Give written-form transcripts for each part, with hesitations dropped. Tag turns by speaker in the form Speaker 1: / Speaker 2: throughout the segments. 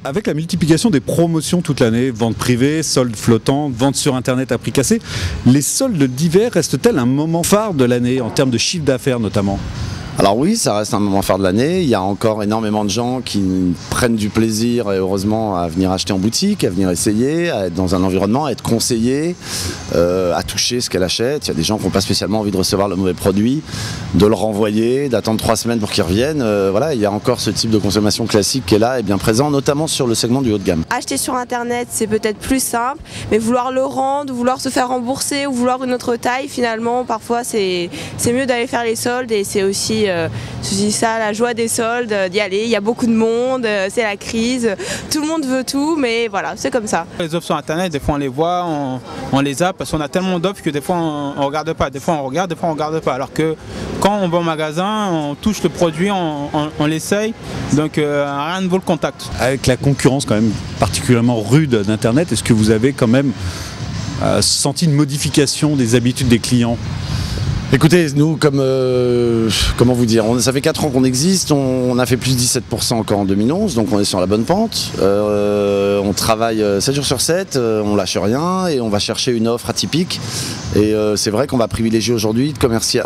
Speaker 1: Avec la multiplication des promotions toute l'année, vente privée, soldes flottantes, vente sur internet à prix cassé, les soldes d'hiver restent-elles un moment phare de l'année en termes de chiffre d'affaires notamment ?
Speaker 2: Alors oui, ça reste un moment phare de l'année. Il y a encore énormément de gens qui prennent du plaisir, et heureusement, à venir acheter en boutique, à venir essayer, à être dans un environnement, à être conseillé, à toucher ce qu'elle achète. Il y a des gens qui n'ont pas spécialement envie de recevoir le mauvais produit, de le renvoyer, d'attendre 3 semaines pour qu'il revienne. Voilà, il y a encore ce type de consommation classique qui est là et bien présent, notamment sur le segment du haut de gamme.
Speaker 3: Acheter sur internet, c'est peut-être plus simple, mais vouloir le rendre, vouloir se faire rembourser ou vouloir une autre taille, finalement, parfois c'est mieux d'aller faire les soldes et c'est aussi ça, la joie des soldes, d'y aller. Il y a beaucoup de monde, c'est la crise, tout le monde veut tout, mais voilà, c'est comme ça.
Speaker 4: Les offres sur internet, des fois on les voit, on les zappe parce qu'on a tellement d'offres que des fois on regarde pas. Des fois on regarde, des fois on regarde pas. Alors que quand on va au magasin, on touche le produit, on l'essaye, donc rien ne vaut le contact.
Speaker 1: Avec la concurrence quand même particulièrement rude d'Internet, est-ce que vous avez quand même senti une modification des habitudes des clients ?
Speaker 2: Écoutez, nous, comment vous dire, ça fait 4 ans qu'on existe, on a fait plus de 17% encore en 2011, donc on est sur la bonne pente. On travaille 7 jours sur 7, on lâche rien et on va chercher une offre atypique. Et c'est vrai qu'on va privilégier aujourd'hui,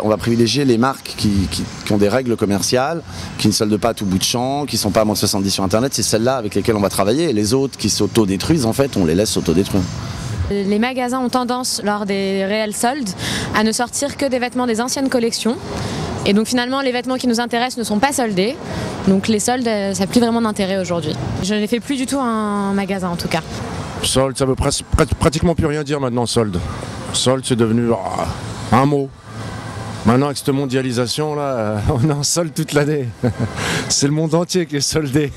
Speaker 2: on va privilégier les marques qui ont des règles commerciales, qui ne soldent pas à tout bout de champ, qui ne sont pas à moins de 70 sur Internet. C'est celles-là avec lesquelles on va travailler. Et les autres qui s'auto-détruisent, en fait, on les laisse s'auto-détruire.
Speaker 5: Les magasins ont tendance, lors des réels soldes, à ne sortir que des vêtements des anciennes collections. Et donc finalement, les vêtements qui nous intéressent ne sont pas soldés. Donc les soldes, ça n'a plus vraiment d'intérêt aujourd'hui. Je ne les fais plus du tout en magasin en tout cas.
Speaker 6: Solde, ça veut pratiquement plus rien dire maintenant, solde. Solde, c'est devenu un mot. Maintenant, avec cette mondialisation, là, on est en solde toute l'année. C'est le monde entier qui est soldé.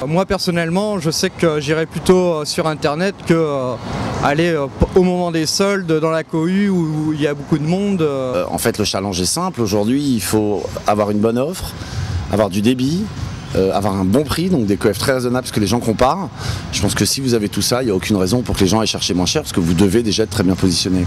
Speaker 7: Moi, personnellement, je sais que j'irai plutôt sur Internet que aller au moment des soldes dans la cohue où il y a beaucoup de monde.
Speaker 2: En fait, le challenge est simple. Aujourd'hui, il faut avoir une bonne offre, avoir du débit, avoir un bon prix, donc des coefs très raisonnables parce que les gens comparent. Je pense que si vous avez tout ça, il n'y a aucune raison pour que les gens aillent chercher moins cher parce que vous devez déjà être très bien positionné.